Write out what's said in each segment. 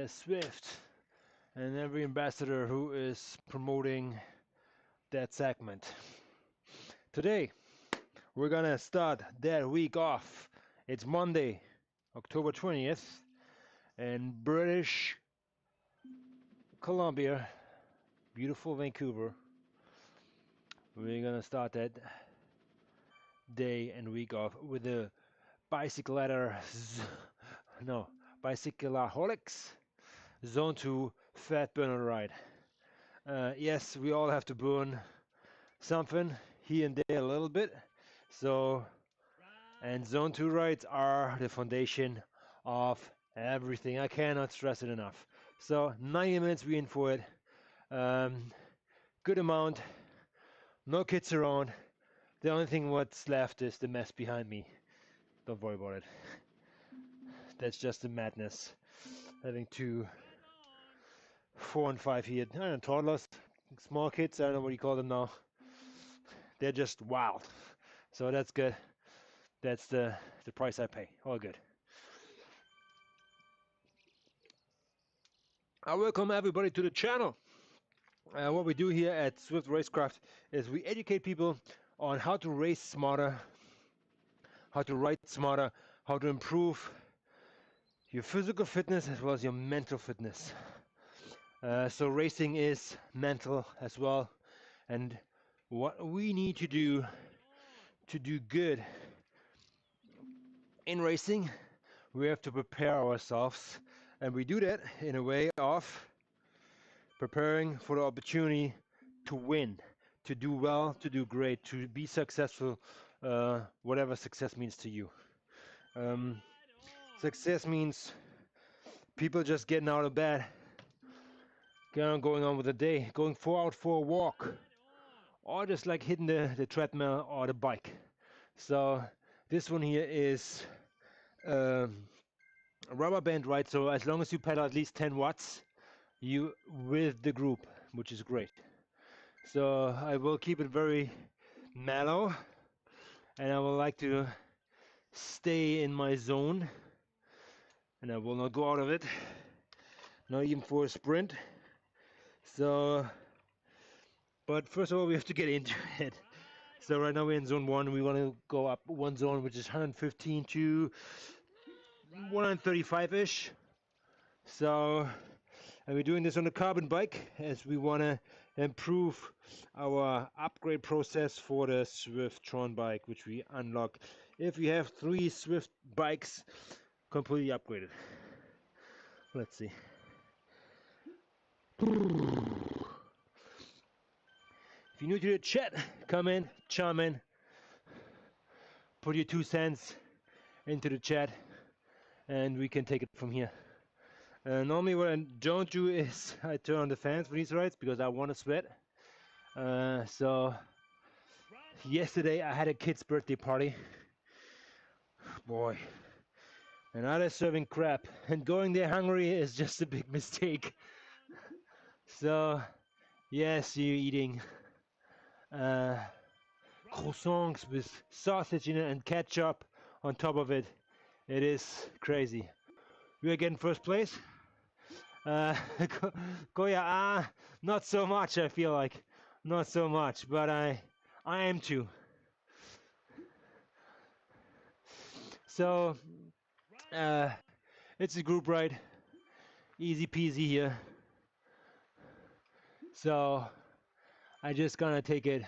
Zwift and every ambassador who is promoting that segment. Today, we're gonna start that week off. It's Monday, October 20th, in British Columbia, beautiful Vancouver. We're gonna start that day and week off with the Bicycleaholics Zone 2 Fat Burner Ride. Yes, we all have to burn something here and there a little bit. And Zone 2 rides are the foundation of everything. I cannot stress it enough. So 90 minutes we in for it. Good amount. No kids around. The only thing what's left is the mess behind me. Don't worry about it. That's just the madness. Having 2, 4 and 5 here. I don't know, toddlers, small kids, I don't know what you call them now. They're just wild. So that's good. That's the price I pay. All good. I welcome everybody to the channel. What we do here at ZwiftRaceCraft is we educate people on how to race smarter, how to ride smarter, how to improve your physical fitness as well as your mental fitness. So racing is mental as well, and what we need to do good in racing, we have to prepare ourselves, and we do that in a way of preparing for the opportunity to win, to do well, to do great, to be successful, whatever success means to you. Success means people just getting out of bed, going on with the day, going out for a walk, or just like hitting the treadmill or the bike. So this one here is a rubber band ride, so as long as you pedal at least 10 watts, you with the group, which is great. So I will keep it very mellow, and I would like to stay in my zone, and I will not go out of it, not even for a sprint. So, but first of all, we have to get into it. So right now we're in zone 1. We want to go up one zone, which is 115 to 135-ish. So, and we're doing this on a carbon bike as we want to improve our upgrade process for the Zwift bike, which we unlock if we have 3 Zwift bikes completely upgraded. Let's see. If you're new to the chat, come in, chime in, put your 2 cents into the chat, and we can take it from here. Normally what I don't do is I turn on the fans for these rides because I want to sweat. So yesterday I had a kid's birthday party. Boy, and now they're serving crap, and going there hungry is just a big mistake. So yes, you're eating croissants with sausage in it and ketchup on top of it. It is crazy. We are getting first place. Goya, not so much. I feel like not so much, but I am too. So it's a group ride, easy peasy here. So I just gonna take it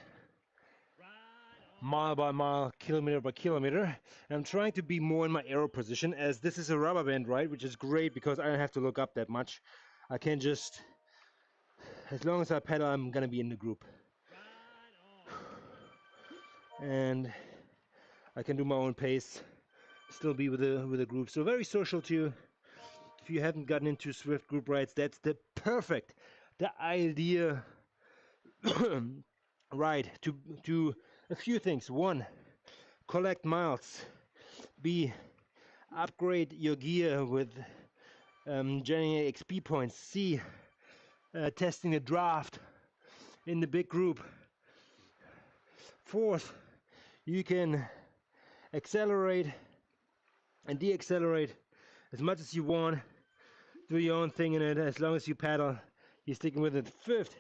mile by mile, kilometer by kilometer. And I'm trying to be more in my aero position, as this is a rubber band ride, which is great because I don't have to look up that much. I can just, as long as I pedal, I'm gonna be in the group, and I can do my own pace, still be with the group. So very social too. If you haven't gotten into Zwift group rides, that's the ideal ride to do a few things. 1, collect miles. B, upgrade your gear with generating XP points. C, testing the draft in the big group. 4th, you can accelerate and deaccelerate as much as you want do your own thing in it. As long as you paddle, you're sticking with it. Fifth,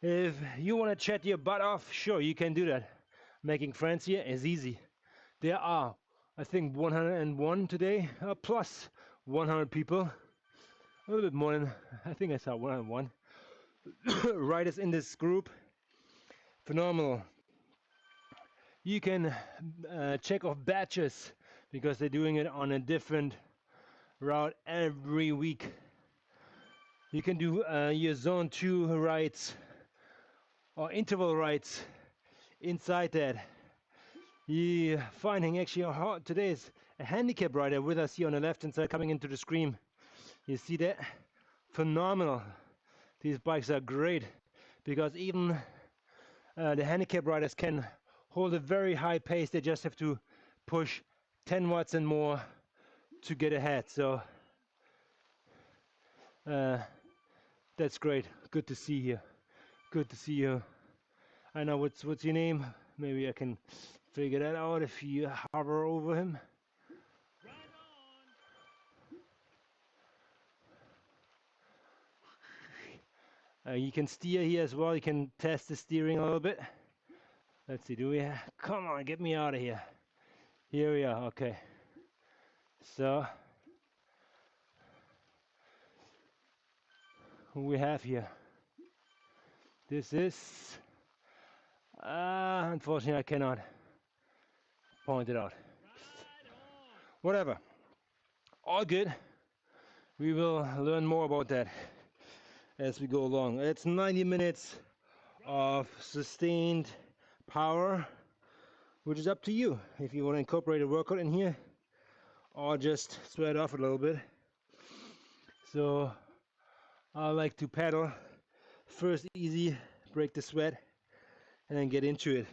if you want to chat your butt off, sure, you can do that. Making friends here is easy. There are, I think, 101 today, plus 100 people. A little bit more than, I think I saw 101 riders in this group. Phenomenal. You can check off batches because they're doing it on a different route every week. You can do your zone 2 rides or interval rides inside that. You're finding actually today is a handicap rider with us here on the left hand side coming into the screen. You see that? Phenomenal. These bikes are great because even the handicap riders can hold a very high pace. They just have to push 10 watts and more to get ahead. So that's great. Good to see you. Good to see you. I know what's your name. Maybe I can figure that out if you hover over him. You can steer here as well. You can test the steering a little bit. Let's see, do we come on, get me out of here. Here we are, okay. So, who we have here? This is, unfortunately I cannot point it out. Whatever, all good. We will learn more about that as we go along. It's 90 minutes of sustained power, which is up to you if you want to incorporate a workout in here or just sweat off a little bit. So I like to paddle first, easy, break the sweat, and then get into it.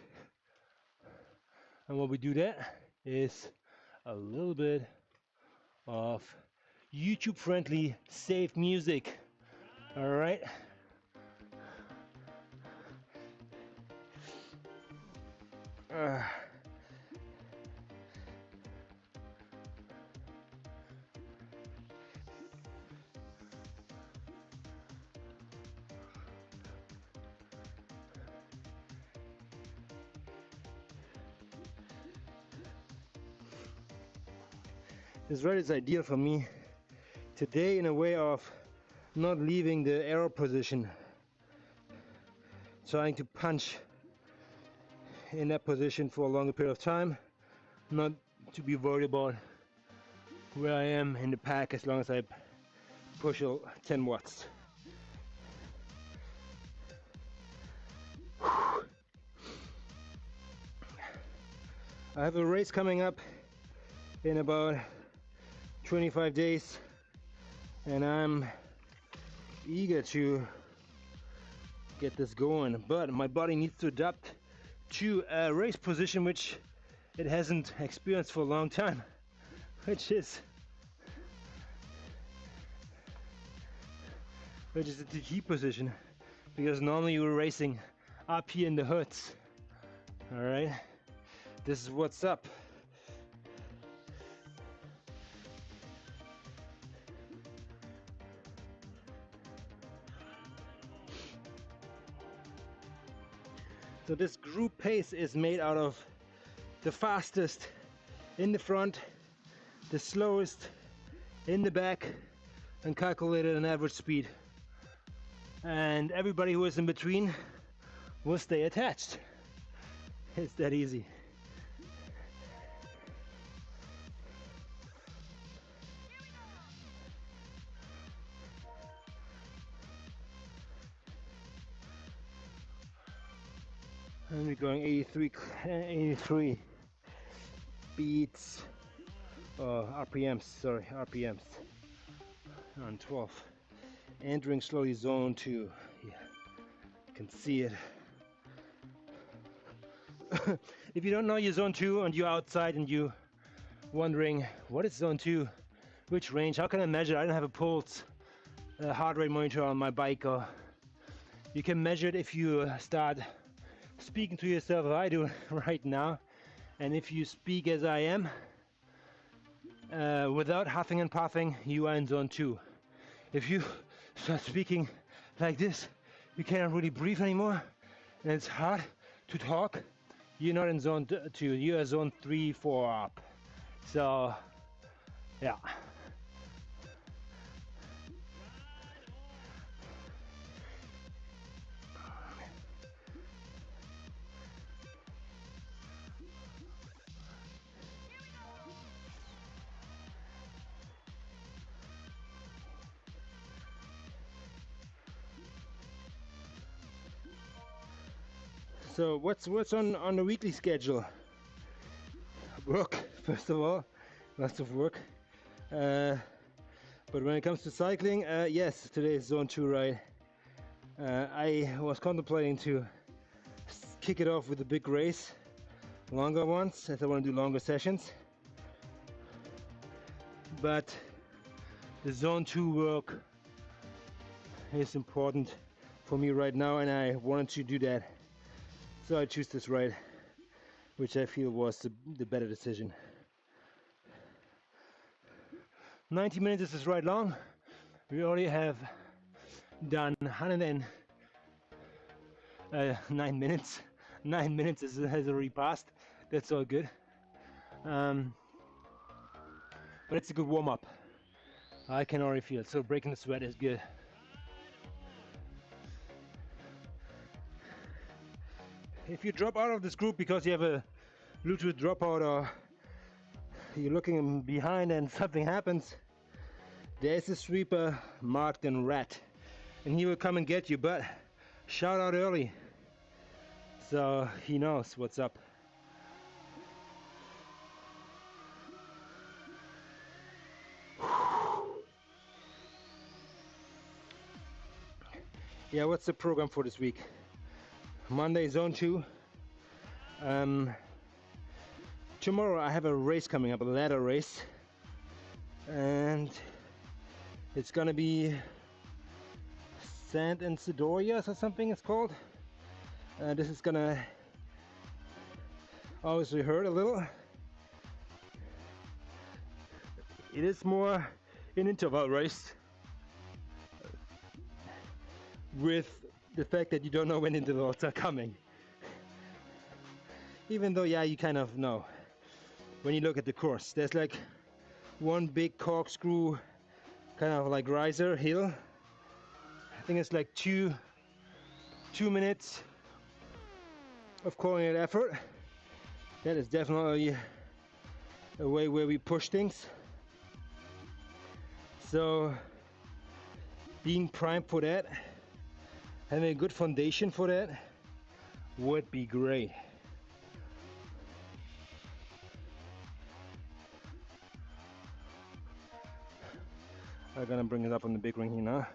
And while we do that is a little bit of YouTube friendly safe music. All right. This ride is ideal for me today in a way of not leaving the arrow position, trying to punch in that position for a longer period of time, not to be worried about where I am in the pack as long as I push 10 watts. I have a race coming up in about 25 days and I'm eager to get this going, but my body needs to adapt to a race position which it hasn't experienced for a long time, which is the TT position, because normally you were racing up here in the hoods. All right, this is what's up. So this group pace is made out of the fastest in the front, the slowest in the back, and calculated an average speed. And everybody who is in between will stay attached. It's that easy. And we're going 83 beats, RPMs, sorry, RPMs on 12. Entering slowly zone 2. Yeah, you can see it. If you don't know your zone 2 and you're outside and you're wondering what is zone 2, which range, how can I measure? I don't have a pulse, a heart rate monitor on my bike, or you can measure it if you start speaking to yourself as I do right now, and if you speak as I am, without huffing and puffing, you are in zone 2. If you start speaking like this, you cannot really breathe anymore, and it's hard to talk. You're not in zone 2, you're zone 3, 4 up. So, yeah. So what's on the weekly schedule? Work, first of all, lots of work. But when it comes to cycling, yes, today is zone 2 ride. I was contemplating to kick it off with a big race, longer ones, as I want to do longer sessions. But the zone 2 work is important for me right now, and I wanted to do that. So I choose this ride, which I feel was the better decision. 90 minutes is this ride long. We already have done 109 minutes. 9 minutes has already passed. That's all good. But it's a good warm-up. I can already feel it. So breaking the sweat is good. If you drop out of this group because you have a Bluetooth dropout or you're looking behind and something happens, there's a sweeper marked in red, and he will come and get you, but shout out early so he knows what's up. Yeah, what's the program for this week? Monday, zone 2. Tomorrow I have a race coming up, a ladder race, and it's gonna be Sand and Sidorias or something it's called. This is gonna obviously hurt a little. It is more an interval race with the fact that you don't know when intervals are coming. Even though, yeah, you kind of know when you look at the course. There's like one big corkscrew kind of like riser hill. I think it's like two minutes of coordinated effort. That is definitely a way where we push things. So being primed for that, having a good foundation for that would be great. I'm gonna bring it up on the big ring here now.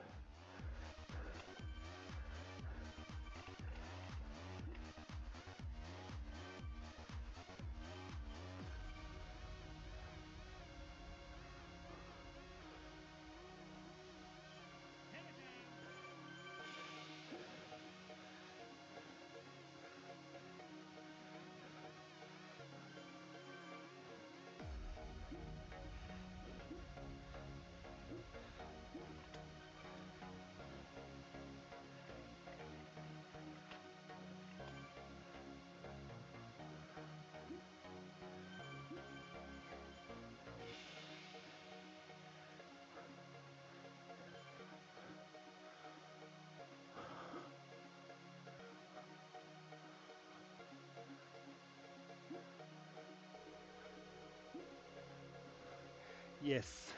Yes,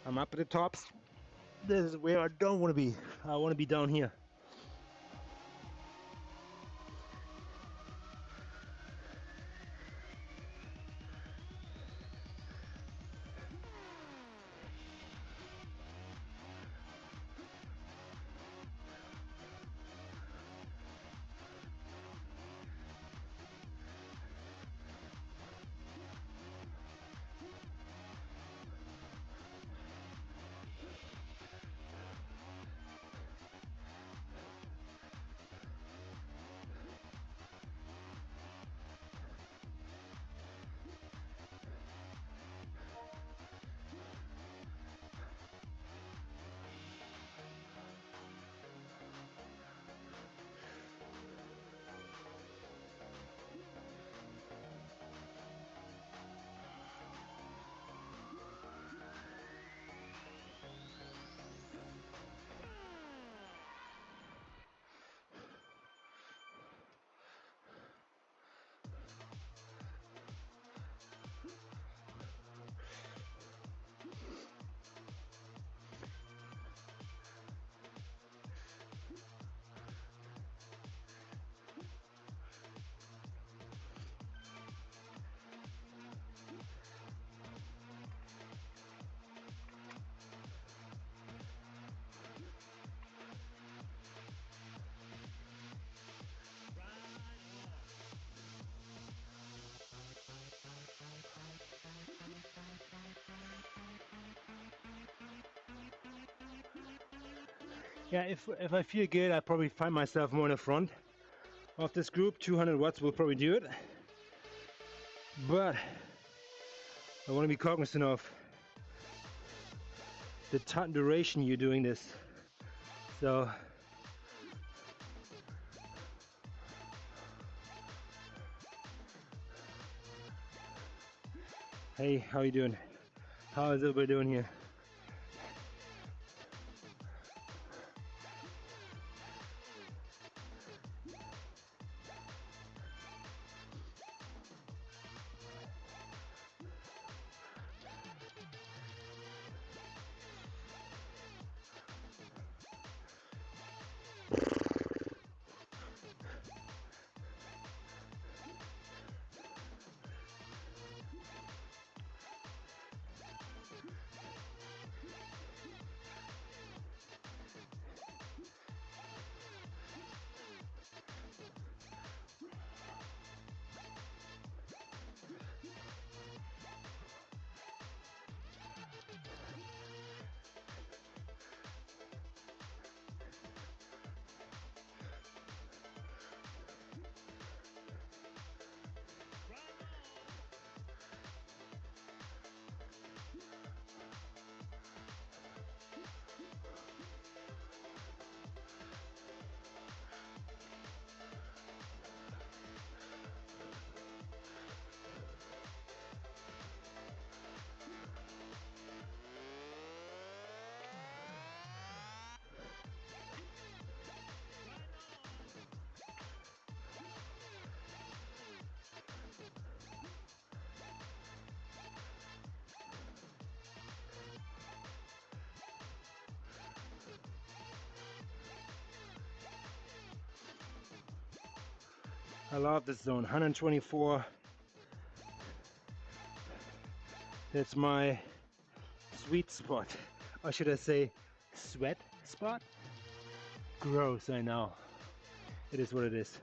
I'm up at the tops. This is where I don't want to be. I want to be down here. Yeah, if I feel good, I probably find myself more in the front of this group. 200 watts will probably do it, but I want to be cognizant of the time duration you're doing this. So hey, how you doing? How is everybody doing here? I love this zone, 124. That's my sweet spot. Or should I say sweat spot? Gross, I know. It is what it is.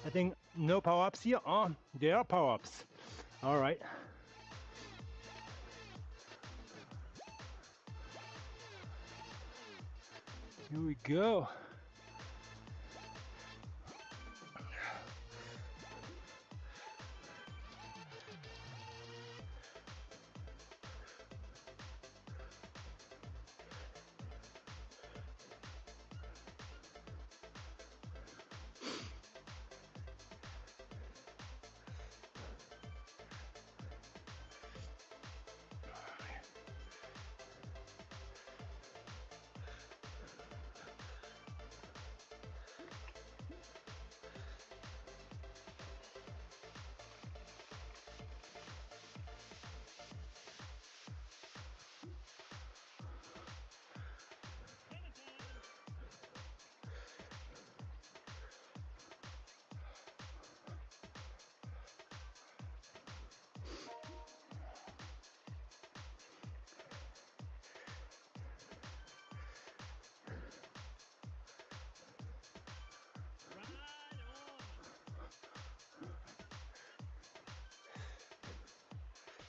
I think no power-ups here. Oh, there are power-ups. All right. Here we go.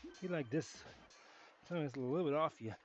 I feel like this song is a little bit off here.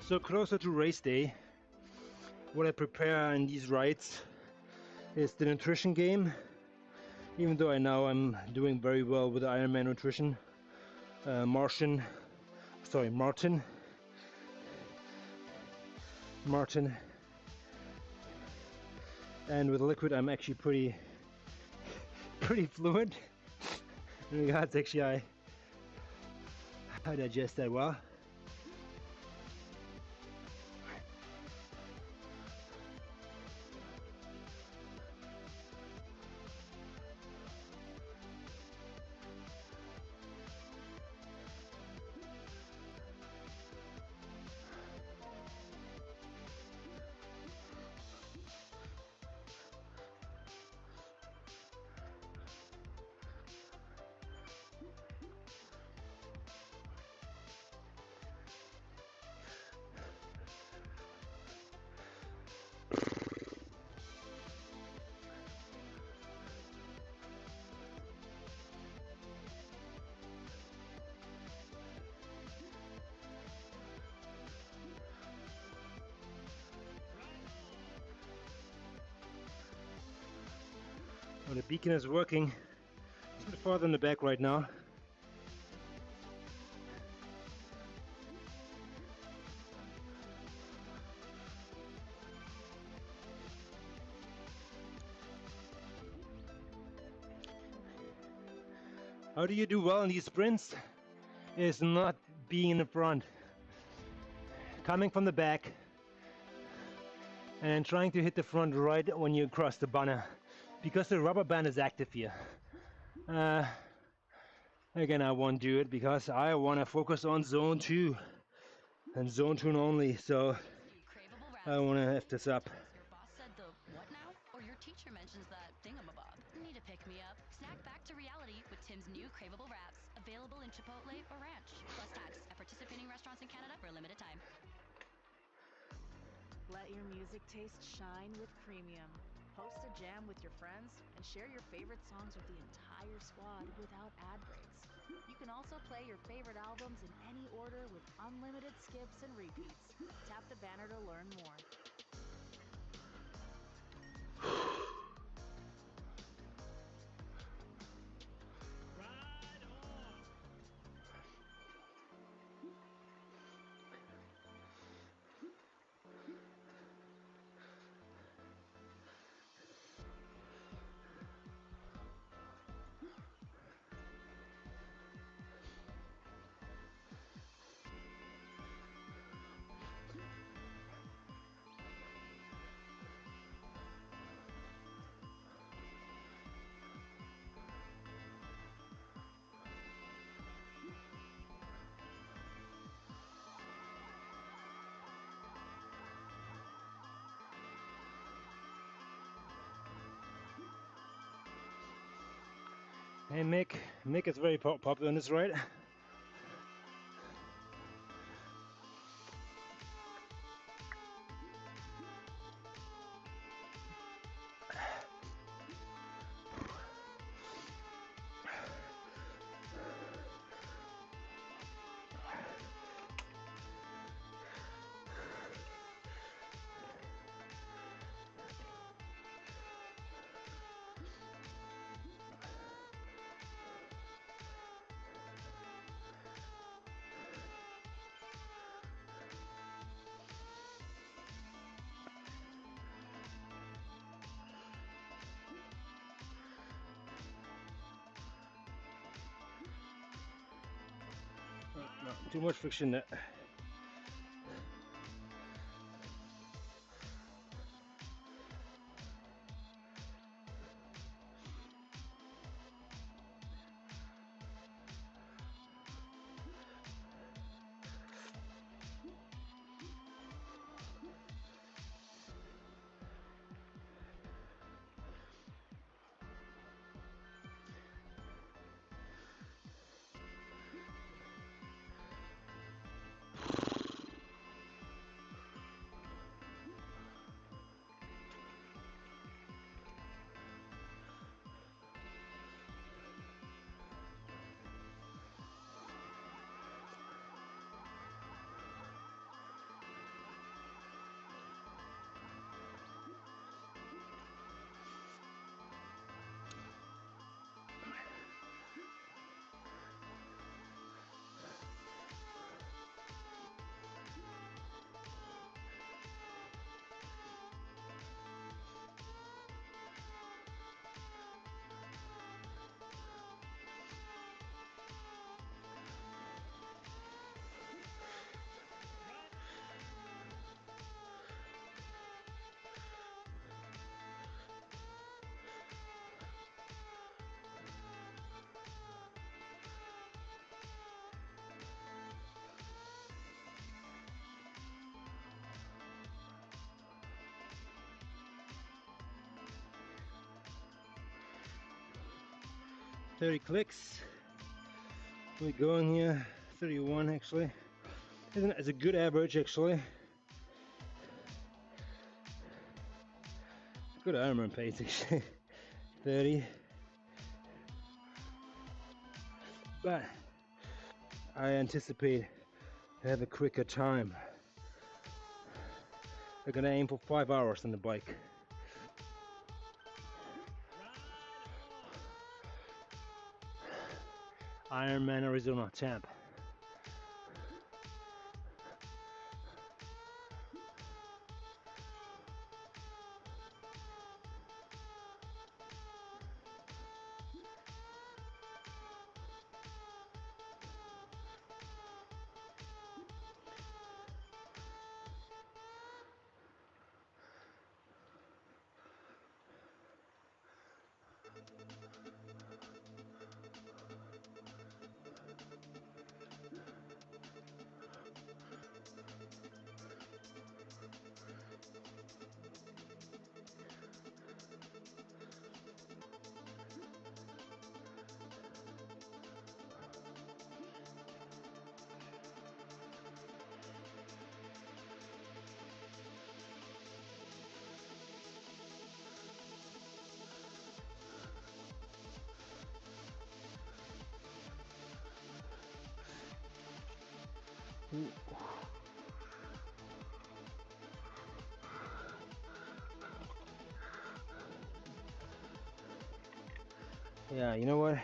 So closer to race day, what I prepare in these rides is the nutrition game. Even though I'm doing very well with Ironman nutrition, Martin, and with liquid I'm actually pretty fluent. In regards, actually, I digest that well. Well, the beacon is working. It's a bit farther in the back right now. How do you do well in these sprints? Is not being in the front. Coming from the back and trying to hit the front right when you cross the banner, because the rubber band is active here. Again, I won't do it because I want to focus on zone 2 and zone 2 only, so I want to F this up. Your boss said the what now? Or your teacher mentions that thingamabob. Need to pick me up. Snack back to reality with Tim's new craveable wraps, available in Chipotle or Ranch. Plus tax at participating restaurants in Canada for a limited time. Let your music taste shine with premium. Host a jam with your friends and share your favorite songs with the entire squad without ad breaks. You can also play your favorite albums in any order with unlimited skips and repeats. Tap the banner to learn more. Hey Mick is very popular on this ride. No, too much friction there. 30 clicks. We're going here, 31 actually. It's a good average actually. Good Ironman pace actually. 30. But I anticipate to have a quicker time. I'm gonna aim for 5 hours on the bike. Ironman Arizona champ. Yeah, you know what?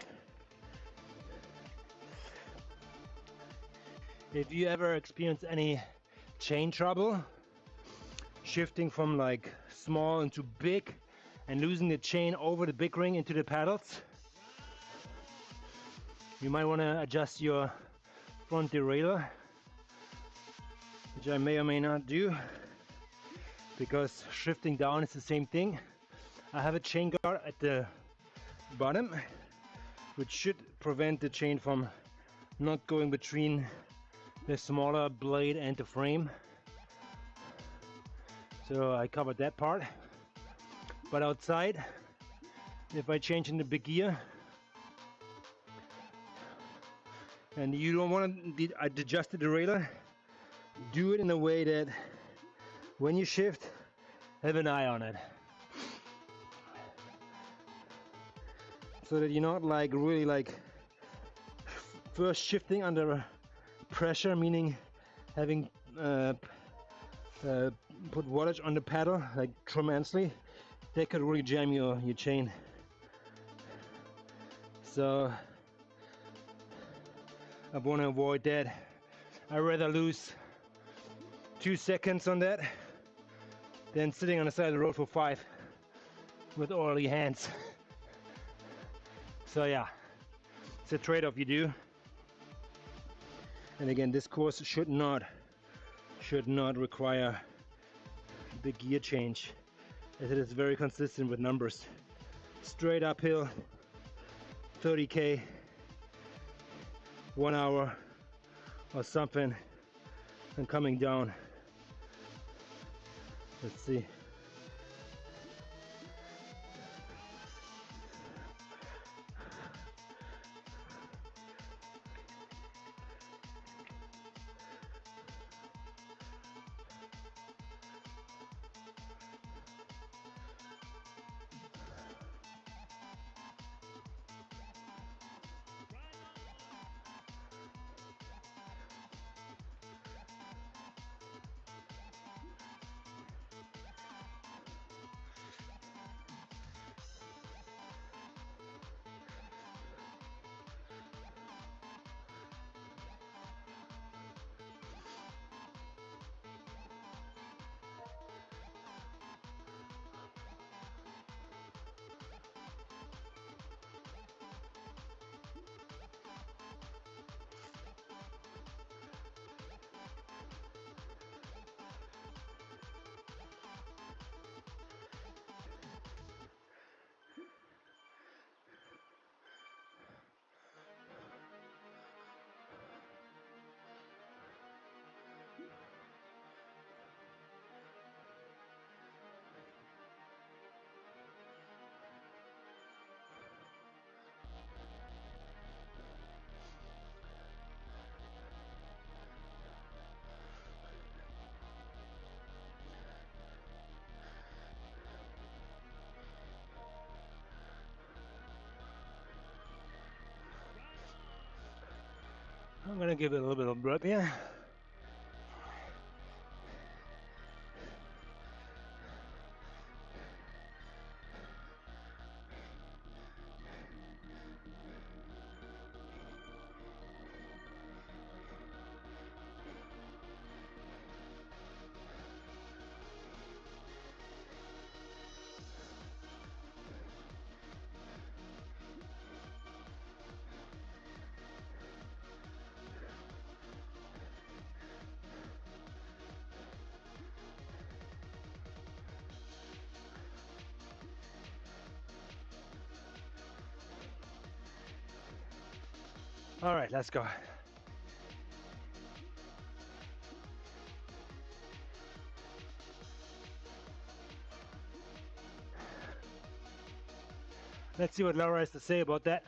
If you ever experience any chain trouble, shifting from like small into big and losing the chain over the big ring into the paddles, you might want to adjust your front derailleur, which I may or may not do, because shifting down is the same thing. I have a chain guard at the bottom, which should prevent the chain from not going between the smaller blade and the frame. So I covered that part. But outside, if I change into big gear and you don't want to adjust the derailleur, do it in a way that when you shift, have an eye on it. So that you're not like really like first shifting under pressure, meaning having put wattage on the pedal like tremendously. That could really jam your chain. So I want to avoid that. I'd rather lose 2 seconds on that than sitting on the side of the road for 5 with oily hands. So yeah, it's a trade-off you do. And again, this course should not require the gear change, as it is very consistent with numbers. Straight uphill, 30k, 1 hour or something, and coming down. Let's see. I'm gonna give it a little bit of burp here. All right, let's go. Let's see what Laura has to say about that.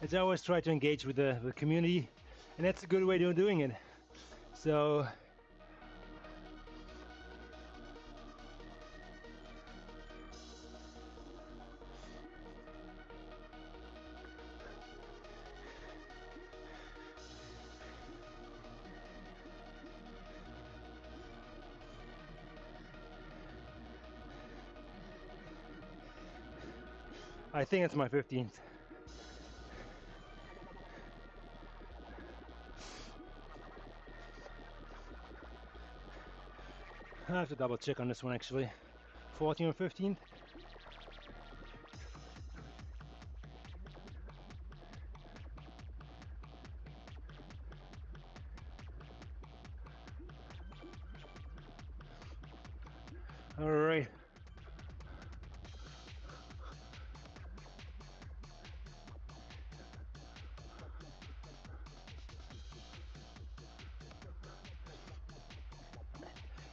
As I always try to engage with the community, and that's a good way of doing it. So I think it's my 15th. I have to double check on this one actually. 14th or 15th? All right.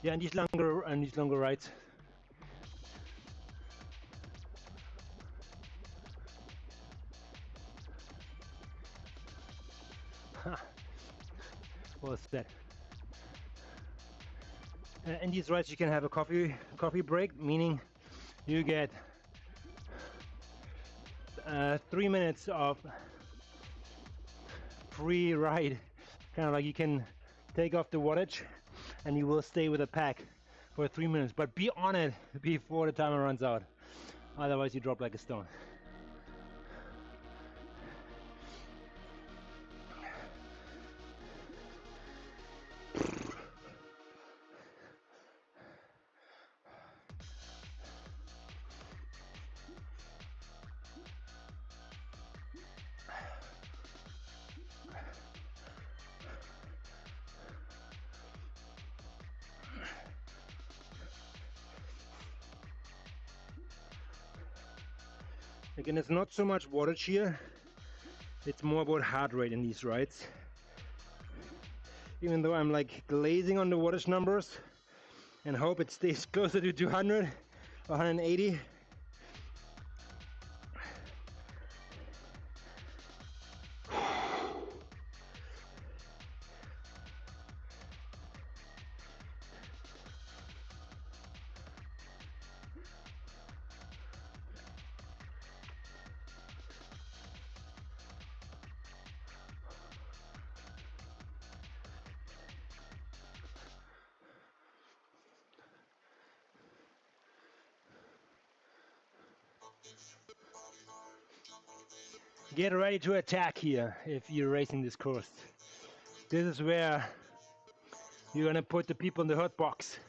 Yeah, and these longer rides. Well said. In these rides, you can have a coffee break, meaning you get 3 minutes of free ride. Kind of like you can take off the wattage, and you will stay with the pack for 3 minutes. But be on it before the timer runs out. Otherwise, you drop like a stone. Again, it's not so much wattage here, it's more about heart rate in these rides. Even though I'm like glazing on the wattage numbers and hope it stays closer to 200 or 180. Get ready to attack here if you're racing this course. This is where you're gonna put the people in the hot box.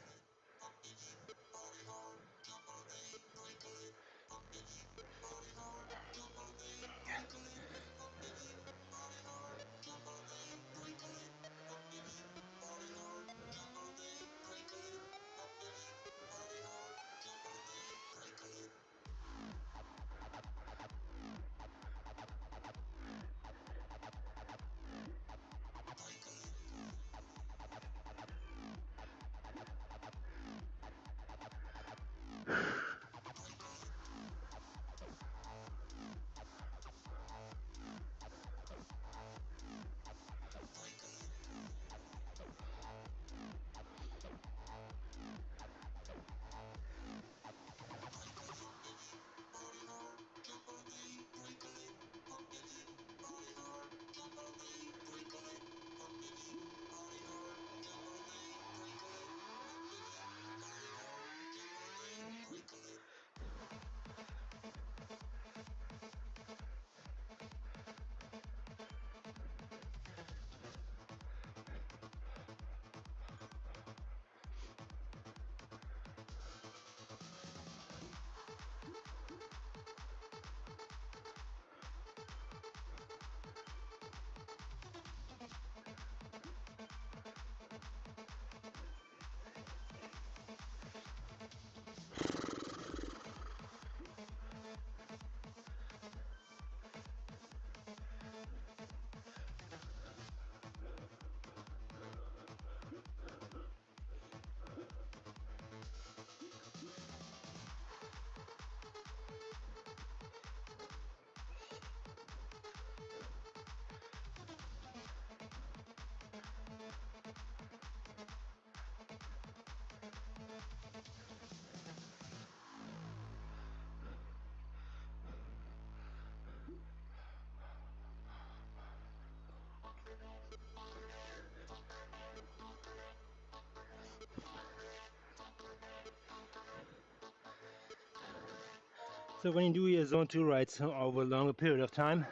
So when you do your zone 2 rides over a longer period of time,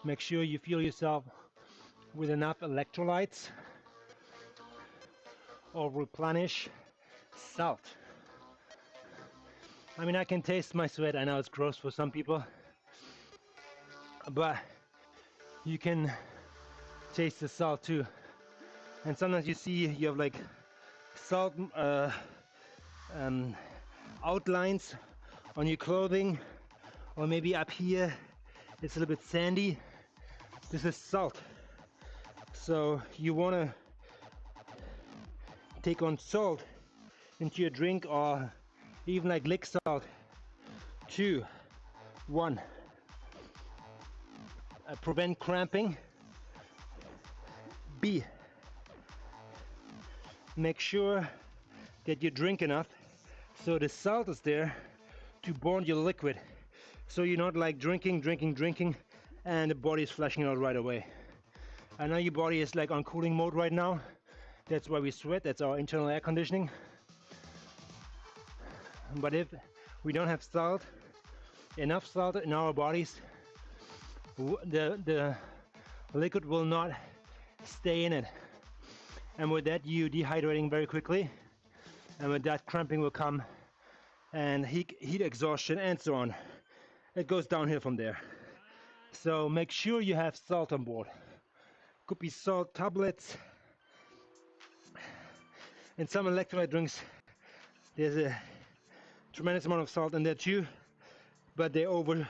make sure you fuel yourself with enough electrolytes or replenish salt. I mean, I can taste my sweat. I know it's gross for some people, but you can taste the salt too. And sometimes you see you have like salt um, outlines on your clothing, or maybe up here it's a little bit sandy. This is salt. So you want to take on salt into your drink, or even like lick salt. 2, 1. Prevent cramping. B. Make sure that you drink enough so the salt is there to bond your liquid. So you're not like drinking, and the body is flushing out right away. I know your body is like on cooling mode right now. That's why we sweat. That's our internal air conditioning. But if we don't have salt, enough salt in our bodies, the liquid will not stay in it. And with that, you dehydrating very quickly. And with that, cramping will come, and heat exhaustion, and so on. It goes downhill from there. So make sure you have salt on board. Could be salt tablets. In some electrolyte drinks, there's a tremendous amount of salt in there too, but they over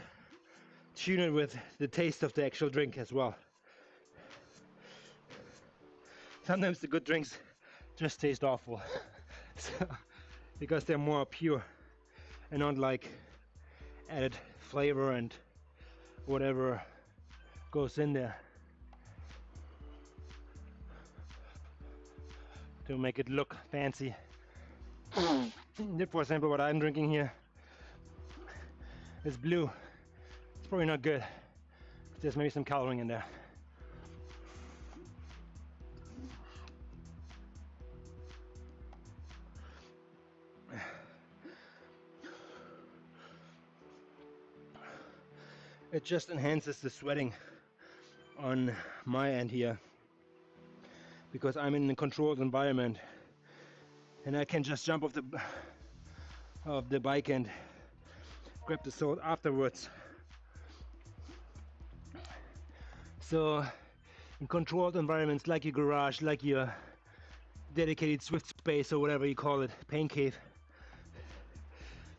tune it with the taste of the actual drink as well. Sometimes the good drinks just taste awful. So, because they're more pure and not like added flavor and whatever goes in there to make it look fancy. For example, what I'm drinking here is blue. It's probably not good. There's maybe some coloring in there. It just enhances the sweating on my end here, because I'm in a controlled environment and I can just jump off the bike and grab the salt afterwards. So in controlled environments like your garage, like your dedicated Zwift space, or whatever you call it, pain cave,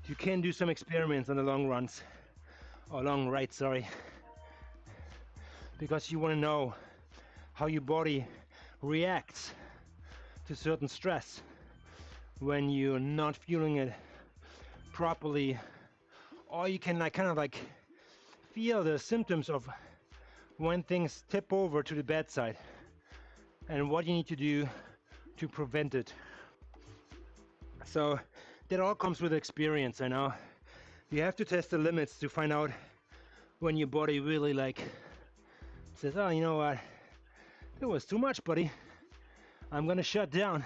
you can do some experiments on the long runs, or long rides, sorry, because you want to know how your body reacts to certain stress when you're not fueling it properly, or you can like kind of like feel the symptoms of when things tip over to the bad side and what you need to do to prevent it. So that all comes with experience. I know you have to test the limits to find out when your body really like says, oh, you know what, it was too much, buddy, I'm gonna shut down.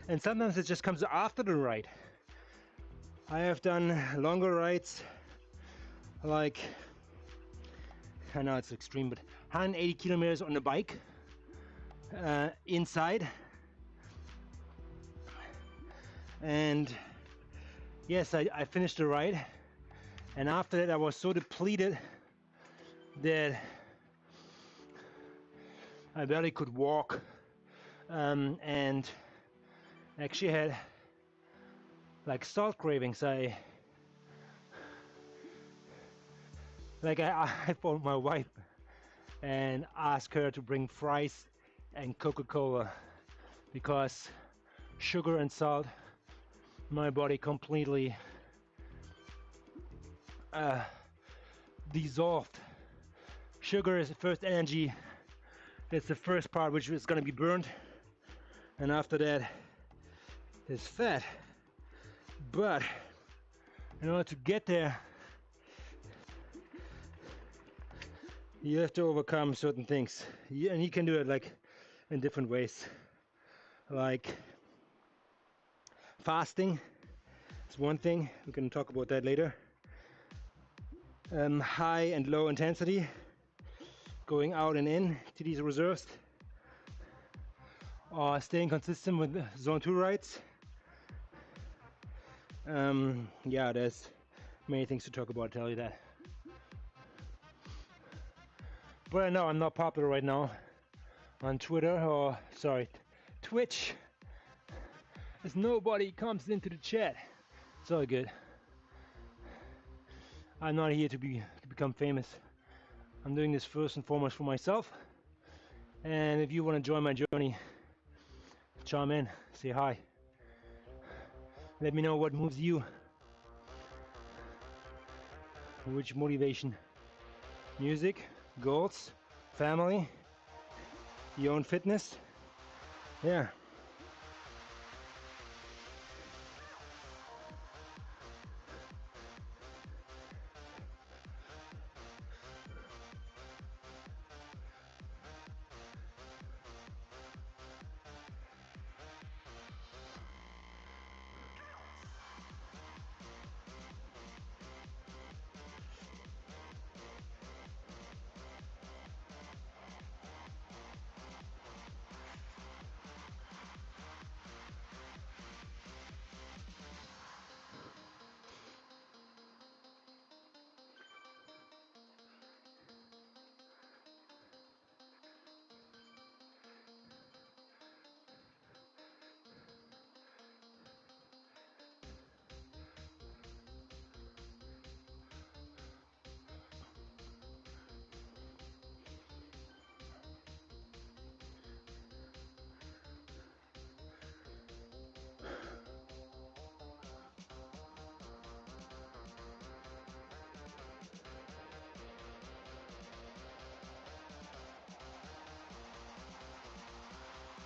And sometimes it just comes after the ride. I have done longer rides, like, I know it's extreme, but 180 kilometers on the bike, inside. And yes, I finished the ride, and after that I was so depleted that I barely could walk, and actually had like salt cravings. I phoned my wife and asked her to bring fries and Coca-Cola, because sugar and salt, my body completely dissolved. Sugar is the first energy. That's the first part which is going to be burned, and after that is fat. But in order to get there, you have to overcome certain things, and you can do it like in different ways, like fasting. It's one thing, we can talk about that later. High and low intensity, going out and in to these reserves, or staying consistent with zone 2 rides. Yeah, there's many things to talk about, I'll tell you that. But I know I'm not popular right now on Twitter, or sorry, Twitch, as nobody comes into the chat. It's all good. I'm not here to become famous. I'm doing this first and foremost for myself. And if you want to join my journey, chime in, say hi. Let me know what moves you. Which motivation? Music, goals, family, your own fitness. Yeah.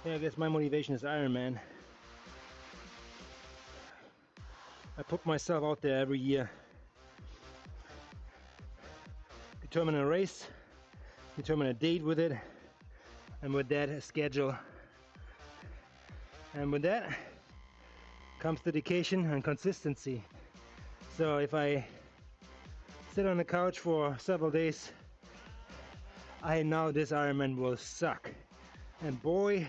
Yeah, I guess my motivation is Ironman. I put myself out there every year. Determine a race, determine a date with it, and with that a schedule. And with that comes dedication and consistency. So if I sit on the couch for several days, I know this Ironman will suck. And boy,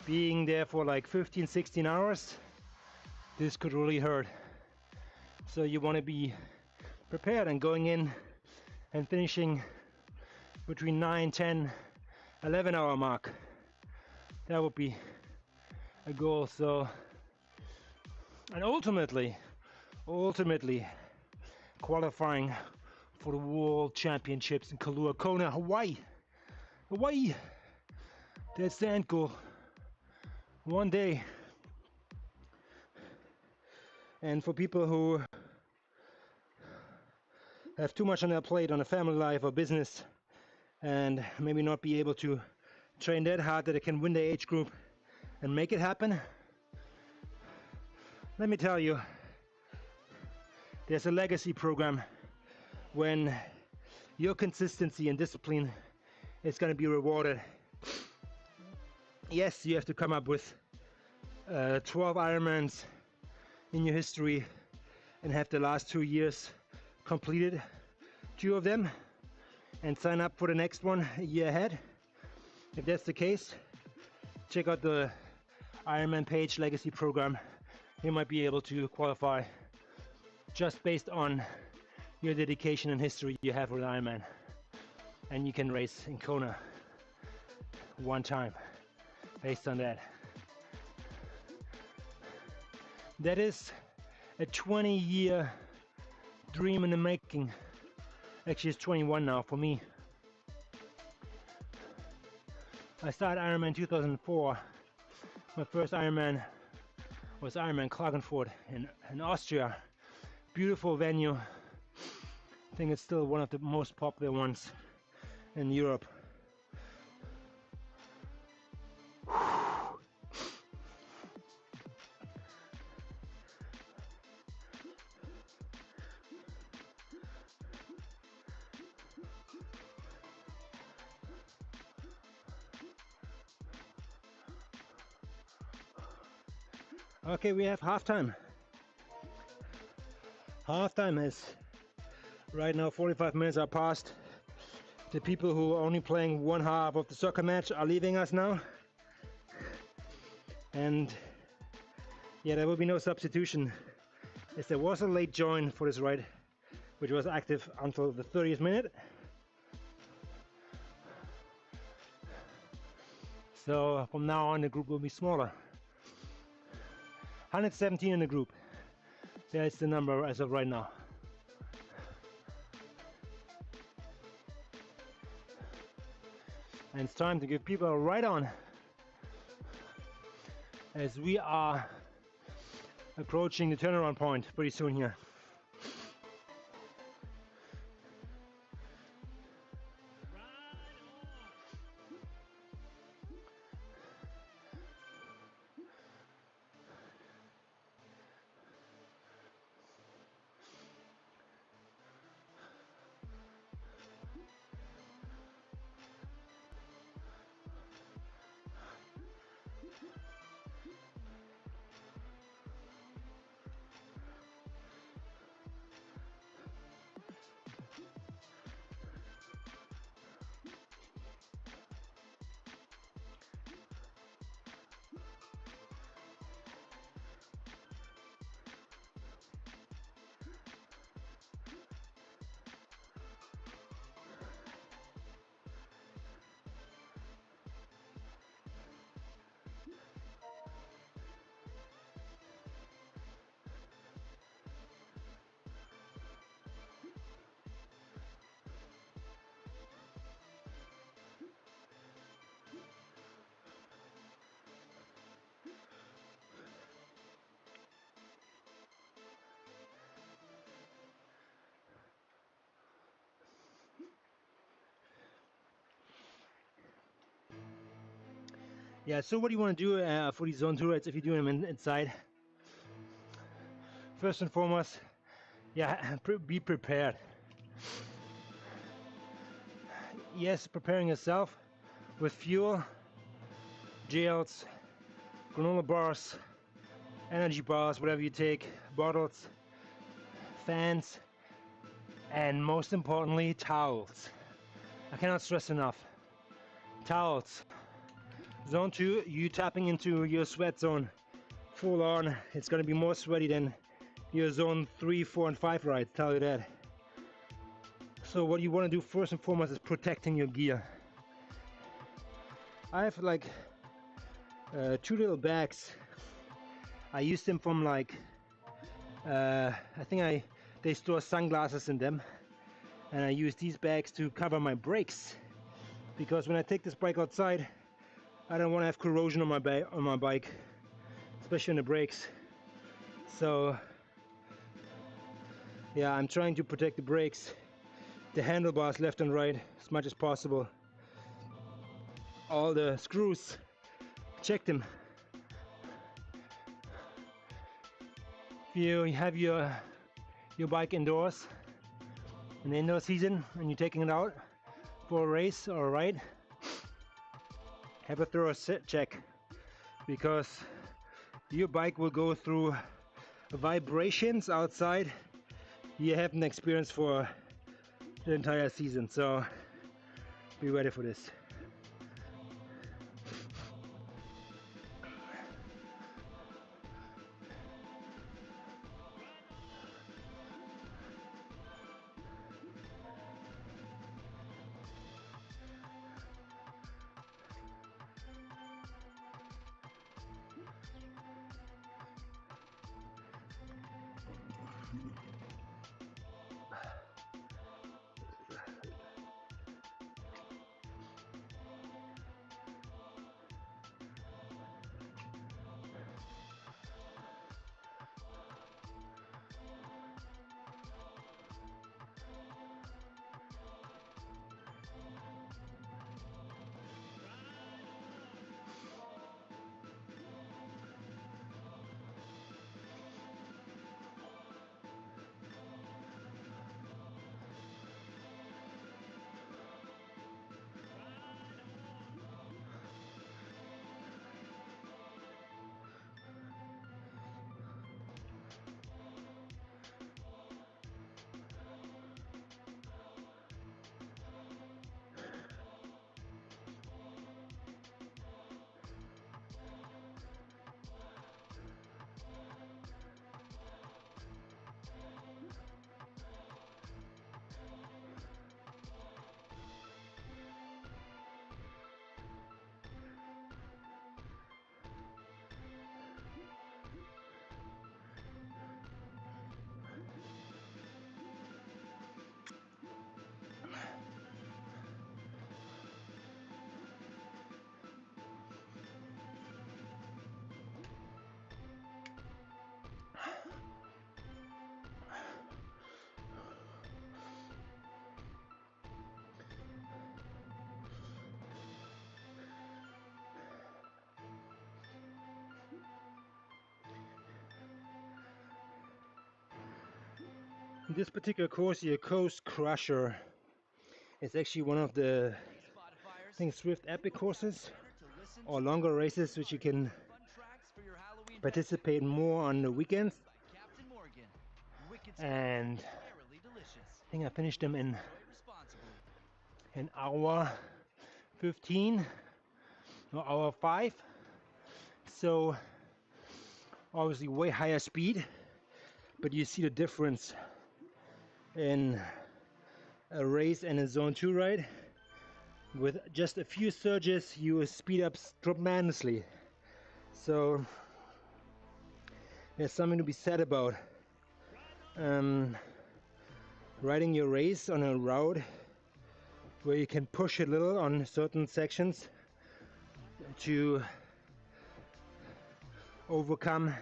being there for like 15-16 hours, this could really hurt. So you want to be prepared and going in and finishing between 9, 10, 11 hour mark. That would be a goal. So, and ultimately qualifying for the World Championships in Kailua Kona, Hawaii. That's the end goal. One day. And for people who have too much on their plate on a family life or business, and maybe not be able to train that hard that they can win the age group and make it happen, let me tell you, there's a legacy program when your consistency and discipline is going to be rewarded. Yes, you have to come up with 12 Ironmans in your history and have the last 2 years completed 2 of them and sign up for the next one a year ahead. If that's the case, check out the Ironman page legacy program. You might be able to qualify just based on your dedication and history you have with Ironman, and you can race in Kona one time based on that. That is a 20-year dream in the making. Actually, it's 21 now for me. I started Ironman 2004. My first Ironman was Ironman Klagenfurt in Austria. Beautiful venue. I think it's still one of the most popular ones in Europe. Okay, we have halftime. Halftime is right now 45 minutes are past. The people who are only playing one half of the soccer match are leaving us now. And yeah, there will be no substitution, as there was a late join for this ride, which was active until the 30th minute. So from now on the group will be smaller. 117 in the group. That's the number as of right now. And it's time to give people a ride on, as we are approaching the turnaround point pretty soon here. Yeah, so what do you want to do for these zone 2 rides if you're doing them inside? First and foremost, yeah, be prepared. Yes, preparing yourself with fuel, gels, granola bars, energy bars, whatever you take, bottles, fans, and most importantly, towels. I cannot stress enough. Towels. Zone 2, you tapping into your sweat zone full on. It's going to be more sweaty than your zone 3, 4, and 5 rides, tell you that. So what you want to do first and foremost is protecting your gear. I have like 2 little bags. I use them from like, I think they store sunglasses in them. And I use these bags to cover my brakes. Because when I take this bike outside, I don't want to have corrosion on my bike, especially on the brakes. So yeah, I'm trying to protect the brakes, the handlebars left and right as much as possible. All the screws, check them. If you have your bike indoors in the indoor season and you're taking it out for a race or a ride, have a thorough check, because your bike will go through vibrations outside you haven't experienced for the entire season, so be ready for this. This particular course here, Coast Crusher, is actually one of the, I think, Zwift Epic courses or longer races which you can participate more on the weekends. And I think I finished them in an hour 15 or hour 5. So obviously way higher speed, but you see the difference in a race and a zone 2 ride. With just a few surges you speed up tremendously. So there's something to be said about riding your race on a route where you can push a little on certain sections to overcome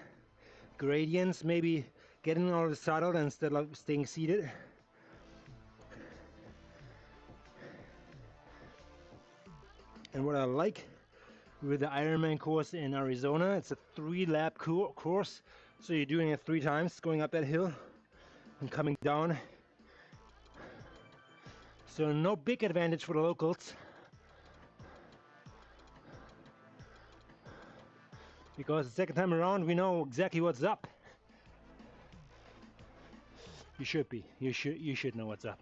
gradients, maybe getting out of the saddle instead of staying seated. And what I like with the Ironman course in Arizona, it's a 3-lap course, so you're doing it 3 times, going up that hill and coming down. So no big advantage for the locals, because the second time around we know exactly what's up. You should be. You should know what's up.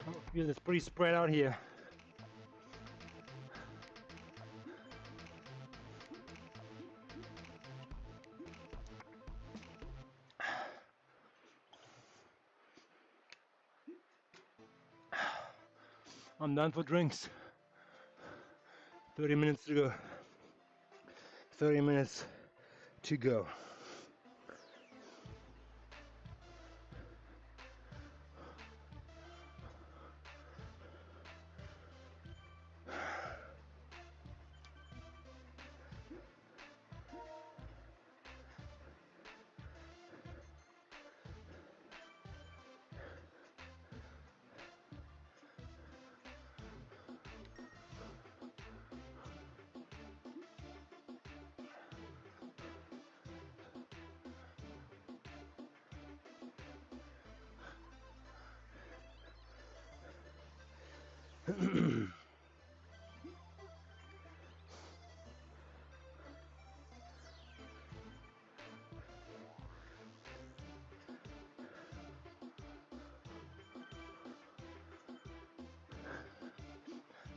I feel it's pretty spread out here. I'm done for drinks. 30 minutes to go. 30 minutes to go.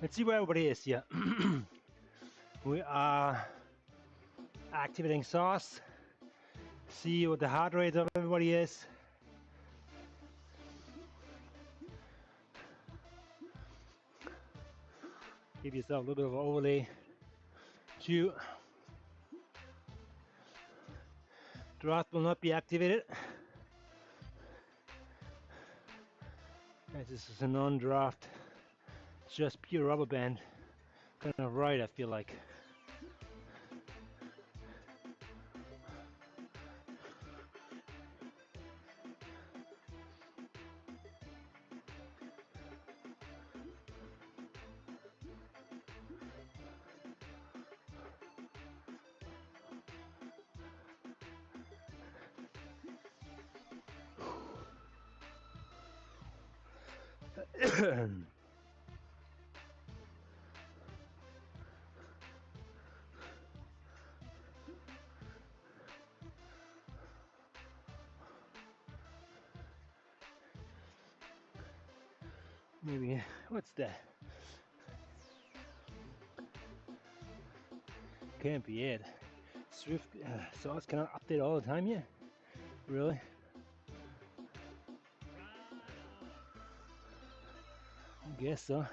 Let's see where everybody is here. We are activating sauce. See what the heart rate of everybody is. Give yourself a little bit of overlay. Draft will not be activated. As this is a non-draft, just pure rubber band. Kind of right, I feel like. Maybe, what's that? Can't be it. Zwift sauce cannot update all the time yet? Really? I guess so.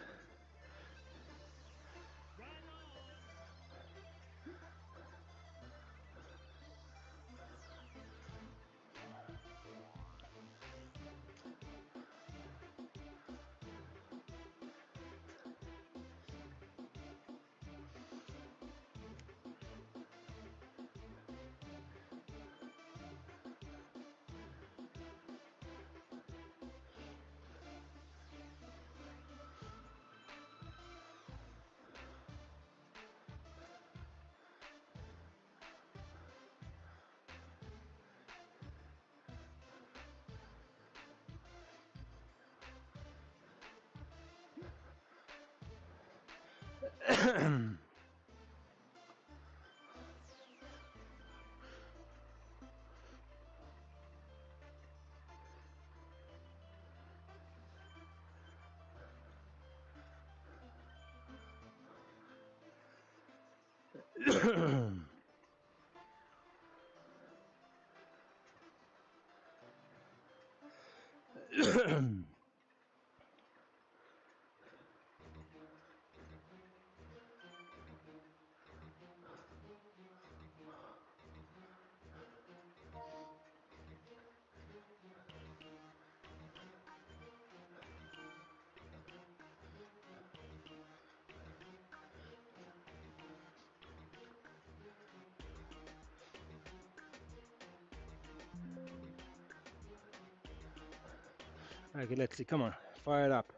Okay, let's see. Come on, fire it up.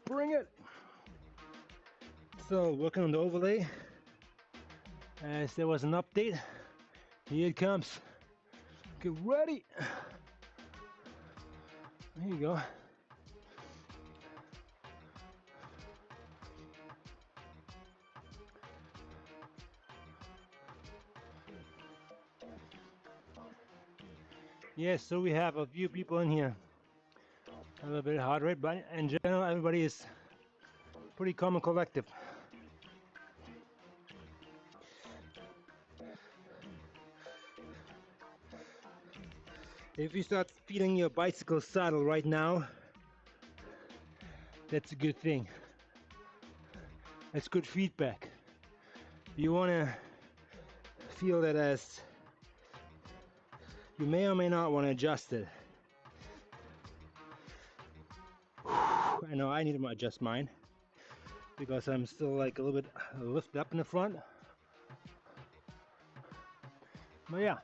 Bring it. So working on the overlay. As there was an update, here it comes. Get ready. There you go. Yes, so we have a few people in here. A little bit of heart rate, but in general, everybody is pretty calm and collective. If you start feeling your bicycle saddle right now, that's a good thing. That's good feedback. You want to feel that as you may or may not want to adjust it. I know I need to adjust mine because I'm still like a little bit lifted up in the front. But yeah.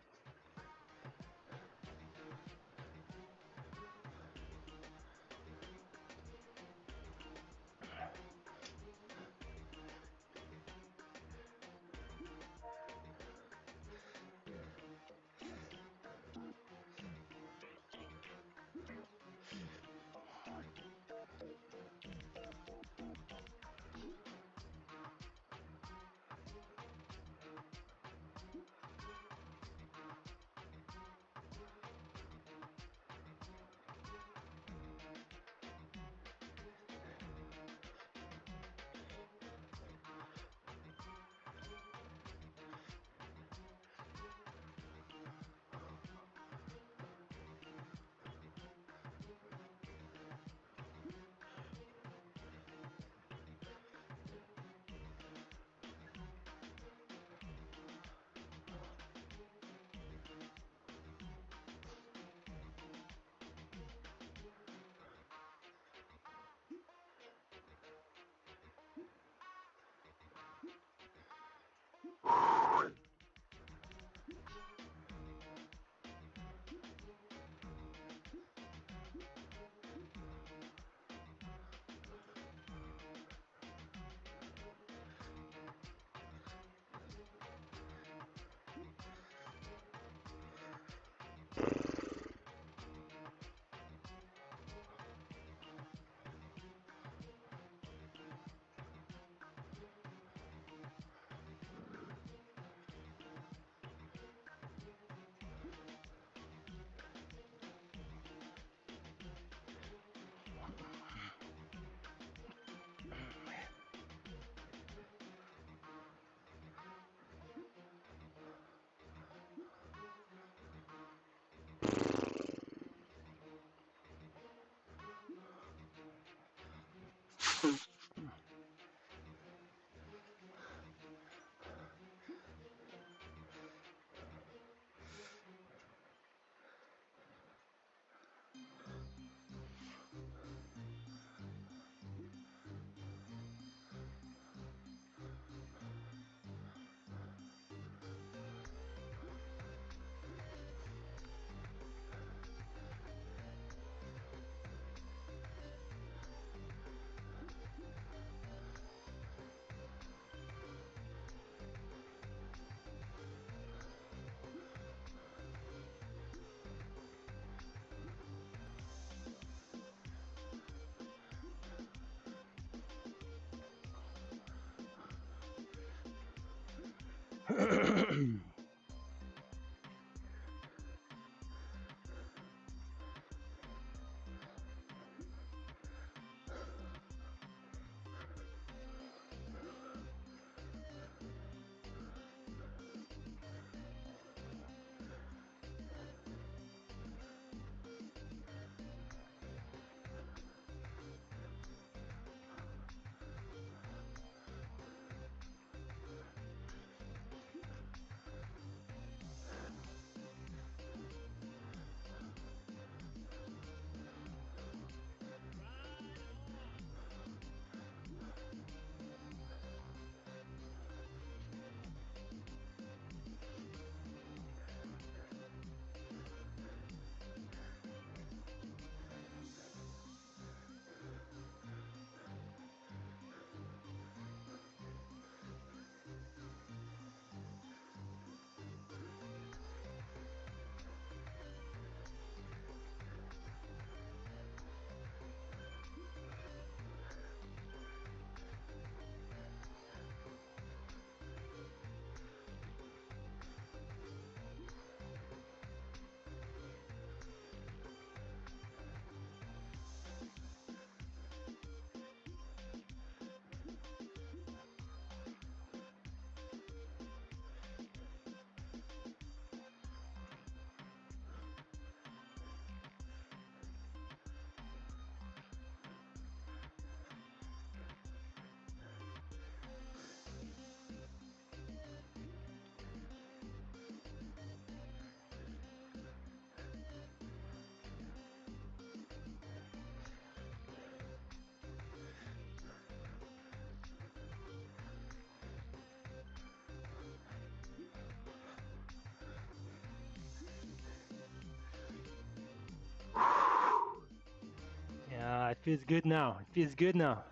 It feels good now. It feels good now.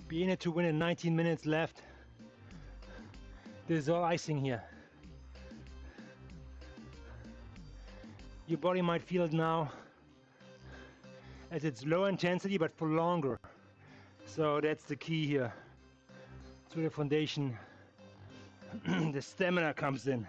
Be in it to win in 19 minutes left. There's all icing here. Your body might feel it now as it's low intensity but for longer. So that's the key here. That's where the foundation, the stamina comes in.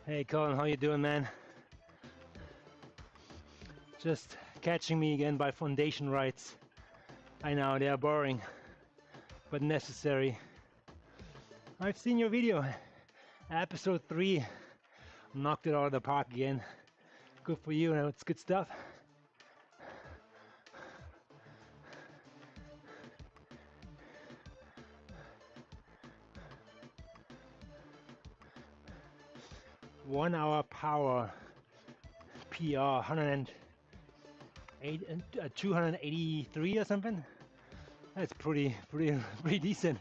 Hey Colin, how you doing, man? Just catching me again by foundation rights. I know, they are boring, but necessary. I've seen your video. Episode 3. Knocked it out of the park again. Good for you, it's good stuff. One hour power PR 283 or something. That's pretty decent.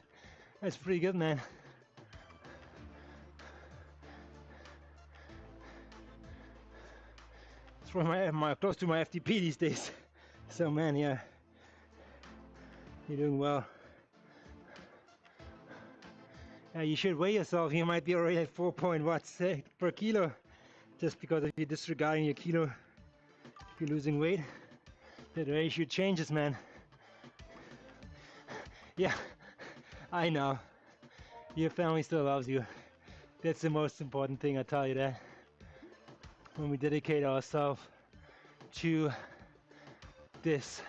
That's pretty good, man. It's for my close to my FTP these days. So man, yeah, you're doing well. You should weigh yourself. You might be already at 4 watts per kilo, just because if you're disregarding your kilo, if you're losing weight, the ratio changes, man. Yeah, I know. Your family still loves you. That's the most important thing, I tell you that. When we dedicate ourselves to this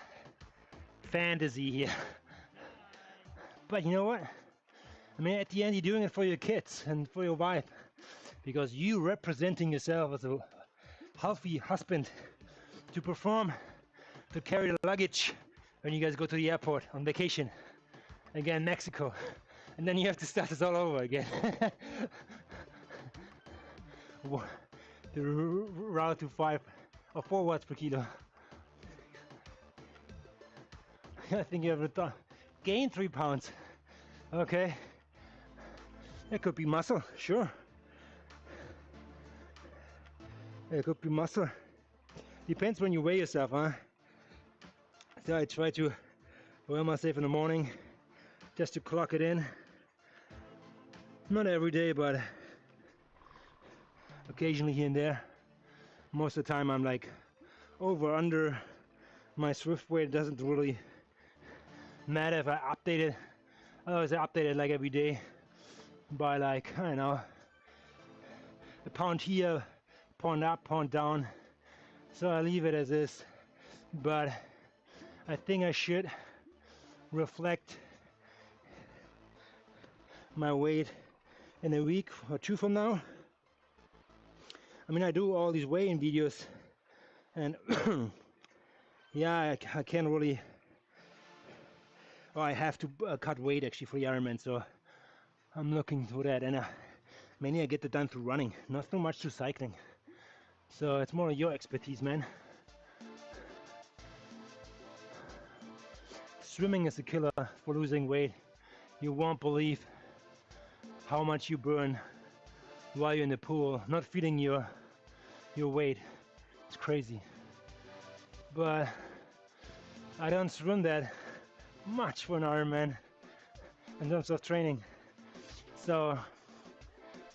fantasy here. But you know what? I mean, at the end, you're doing it for your kids and for your wife, because you representing yourself as a healthy husband to perform, to carry the luggage when you guys go to the airport on vacation, again, Mexico, and then you have to start this all over again. The route to 5 or 4 watts per kilo. I think you have gained 3 pounds. Okay. It could be muscle, sure. It could be muscle. Depends when you weigh yourself, huh? So I try to weigh myself in the morning just to clock it in. Not every day, but occasionally here and there. Most of the time I'm like over, under my Zwift weight. It doesn't really matter if I update it. Otherwise I update it like every day by like, I don't know, a pound here, pound up, pound down. So I leave it as is, but I think I should reflect my weight in a week or 2 from now. I mean, I do all these weigh-in videos, and yeah, I can't really, I have to cut weight actually for the Ironman, so I'm looking for that. And mainly I get it done through running, not so much through cycling. So it's more your expertise, man. Swimming is a killer for losing weight. You won't believe how much you burn while you're in the pool, not feeling your weight. It's crazy. But I don't swim that much for an Ironman in terms of training. So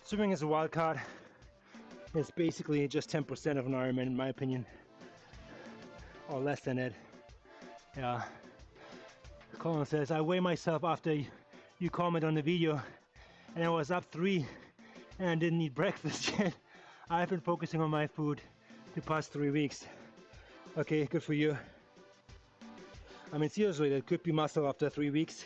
swimming is a wild card. It's basically just 10% of an Ironman in my opinion, or less than it. Yeah. Colin says, I weigh myself after you comment on the video, and I was up 3 and I didn't eat breakfast yet. I've been focusing on my food the past 3 weeks. Okay, good for you. I mean, seriously, that could be muscle after 3 weeks.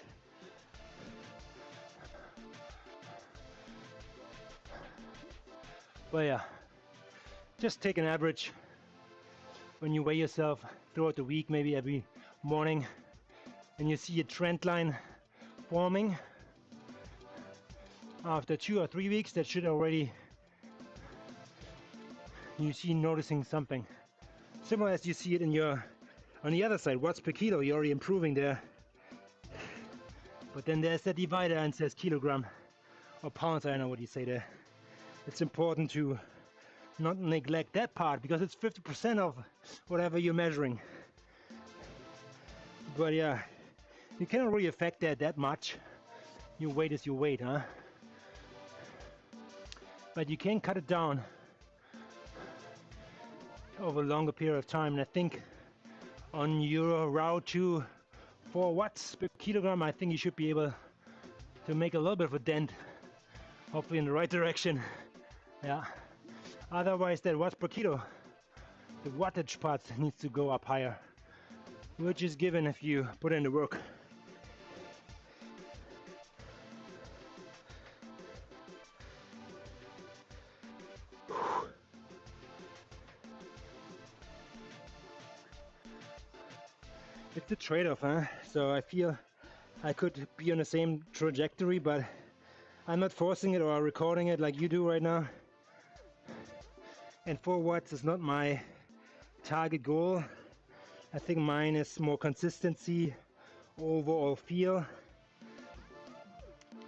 But yeah, just take an average when you weigh yourself throughout the week, maybe every morning, and you see a trend line forming. After 2 or 3 weeks, that should already, you see noticing something. Similar as you see it in your, on the other side, watts per kilo, you're already improving there. But then there's that divider and says kilogram or pounds, I don't know what you say there. It's important to not neglect that part because it's 50% of whatever you're measuring. But yeah, you cannot really affect that much. Your weight is your weight, huh? But you can cut it down over a longer period of time. And I think on your route to 4 watts per kilogram, I think you should be able to make a little bit of a dent, hopefully in the right direction. Yeah. Otherwise, that watts per kilo, the wattage part needs to go up higher, which is given if you put in the work. It's a trade-off, huh? So I feel I could be on the same trajectory, but I'm not forcing it or recording it like you do right now. And 4 watts is not my target goal. I think mine is more consistency, overall feel,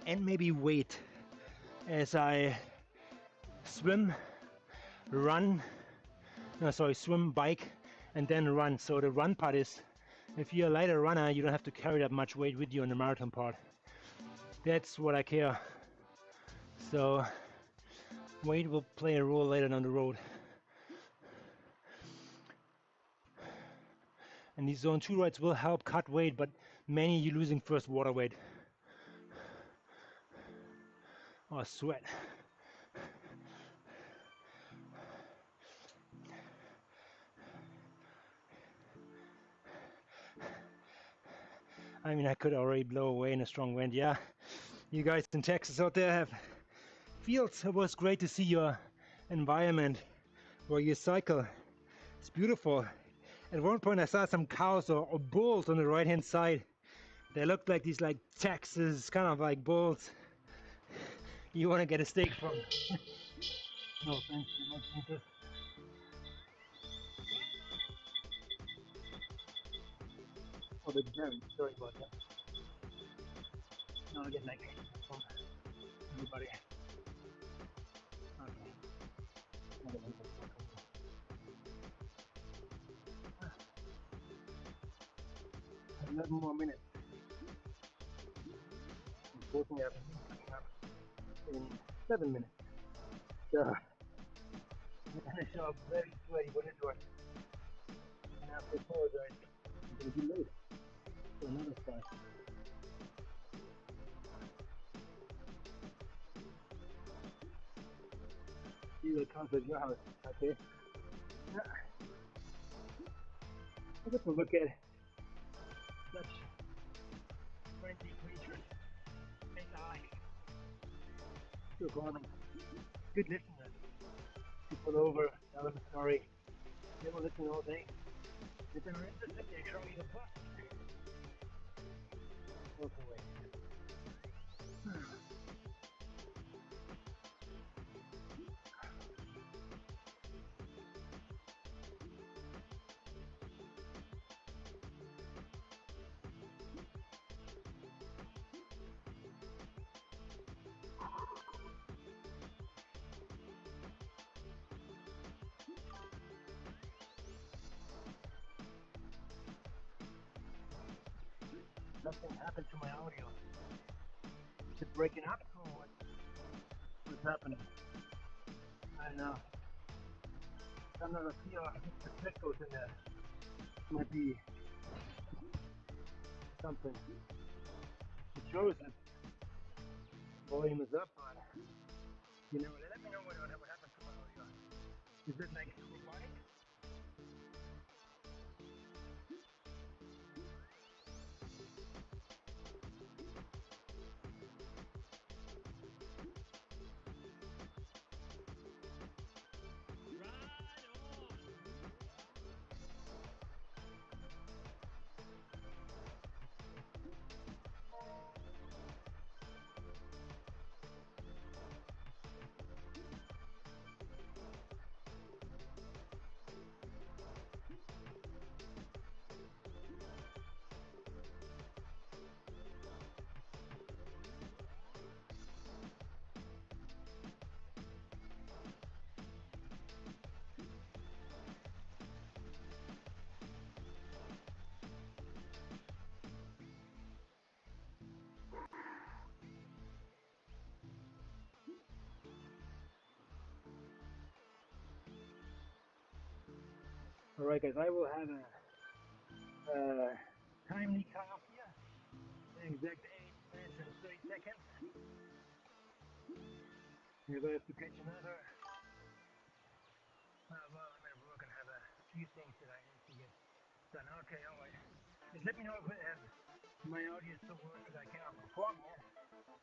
and maybe weight as I swim, run, no sorry, swim, bike, and then run. So the run part is, if you're a lighter runner, you don't have to carry that much weight with you on the marathon part. That's what I care. So weight will play a role later down the road. And these zone 2 rides will help cut weight, but mainly you're losing first water weight. Or sweat. I mean, I could already blow away in a strong wind. Yeah, you guys in Texas out there have fields. It was great to see your environment where you cycle. It's beautiful. At one point I saw some cows or bulls on the right hand side. They looked like these like Texas kind of like bulls you want to get a steak from. No offense, oh, the Jerry, sorry about that. No, I get like from everybody. Okay. 11 more minutes. Unfortunately, I've been coming up in 7 minutes. So, I'm gonna show up very sweaty when it's work. And I have to apologize. I'm gonna be late for another start. See what comes at your house, okay? I get to look at such friendly creatures. Make a like. Still going. Good listeners. You pull over, tell them a story. They will listen all day. If they're interested, they show you the bus. Walk away. Something happened to my audio. Is it breaking up or what? What's happening? I don't know. Sometimes I feel the click goes in there. Might be something. It shows that volume is up, but you know, let me know what happens to my audio. Is it like robotic? Alright guys, I will have a timely cutoff here, an exact 8 minutes and 30 seconds. If I have to catch another, well, I'm at work and have a few things that I need to get done. Okay, alright. Just let me know if my audio is so worse that I cannot perform yet,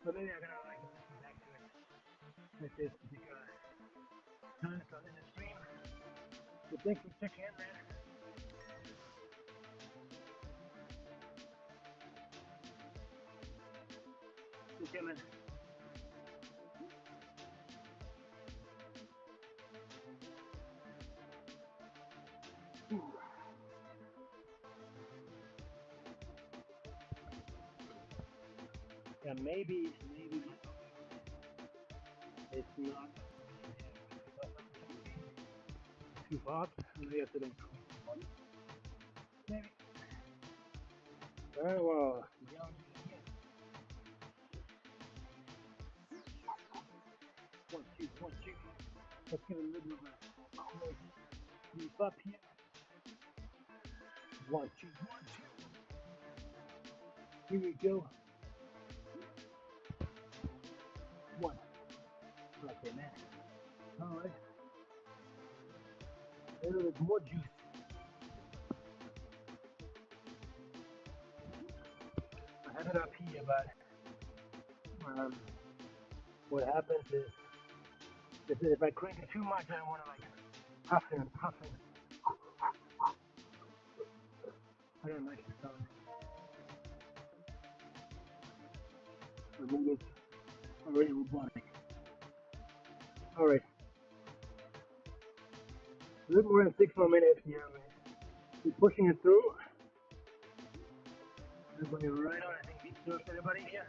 but maybe I'm gonna like listen back to it at this particular time slot in the stream. So thanks for checking in, man. Okay, man. Yeah, maybe it's not too hot. Maybe I have to then maybe. Very well. One, two, one, two. Let's get a little bit of a beef up here. One, two, one, two. Here we go. One. Okay, man. Alright. A little bit more juice. I have it up here, but what happens is if I crank it too much, I don't want to like huff and puff it. I don't like it sound. I think it's already robotic. Alright. A little more than 6 more minutes here, man. Keep pushing it through. Everybody right on, I think beat serves everybody here.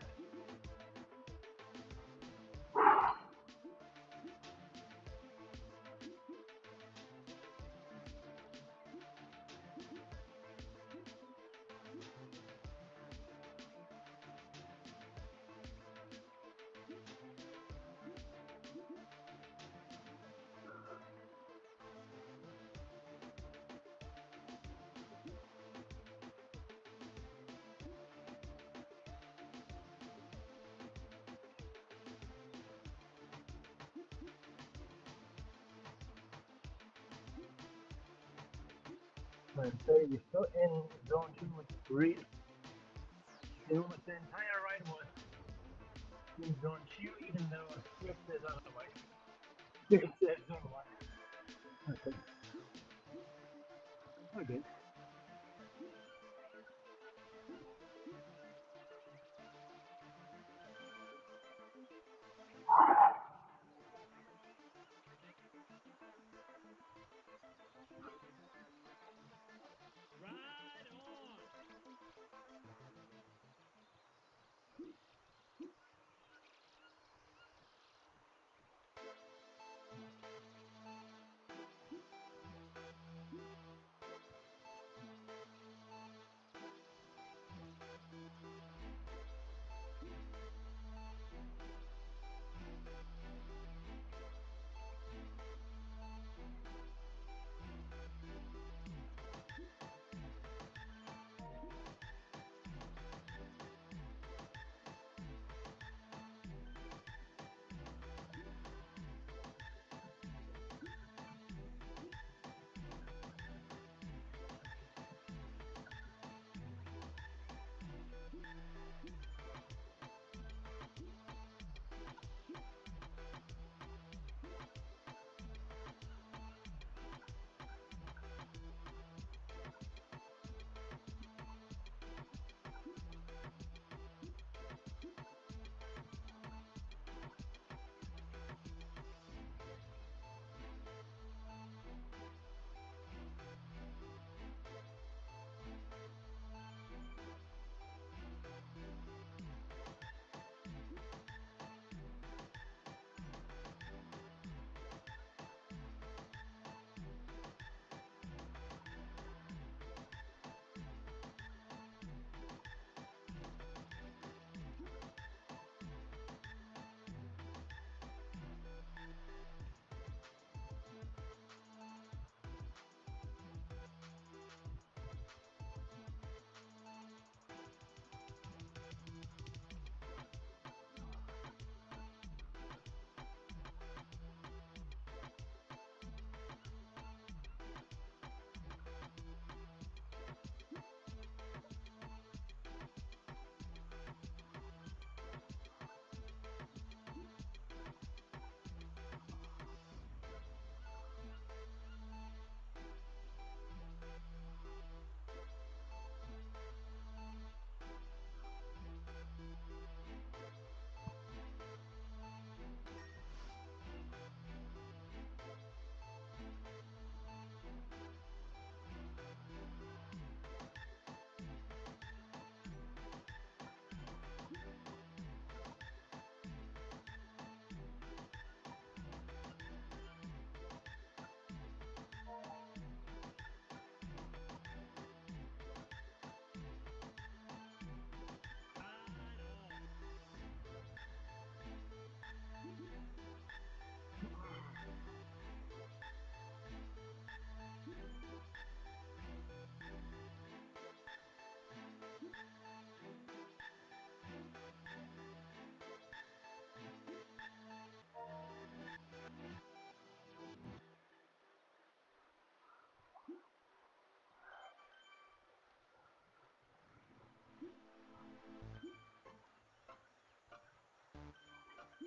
So you're still in zone 2 with the great. Almost the entire ride was in zone 2, even though Zwift says otherwise. Zwift says zone 1. Okay. Okay.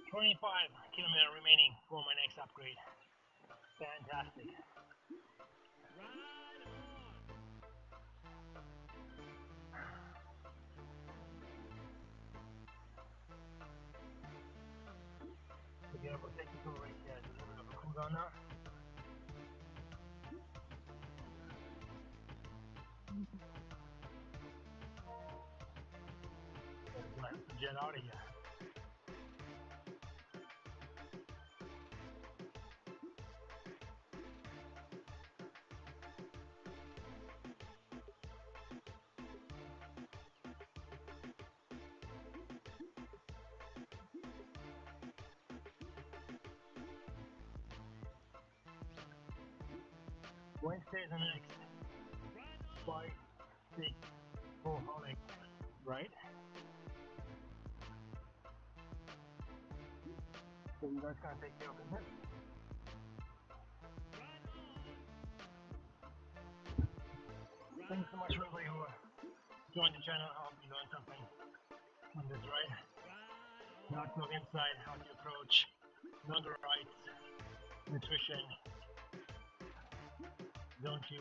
25 kilometers remaining for my next upgrade. Fantastic. Again, we'll take you to a race here, a little bit of a cool down now. Let's get out of here. Wednesday's the next 5, 6, 4 holic, right? So you guys can't take care of business. Thanks so much for everybody who joined the channel. I hope you learned something on this ride. Lots of insight, how to approach longer rides, nutrition, don't you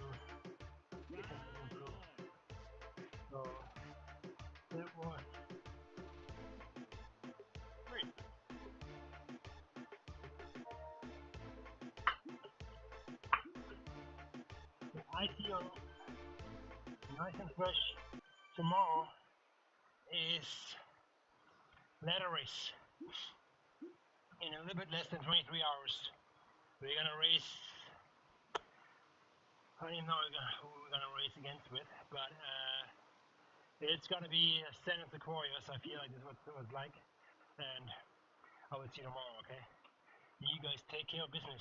improve. So that was great. I see you nice and fresh. Tomorrow is ladder race in a little bit less than 23 hours. We're gonna race. I don't even know who we're gonna race against with, but it's gonna be San and Sequoia, so I feel like this is what it was like. And I will see you tomorrow, okay? You guys take care of business.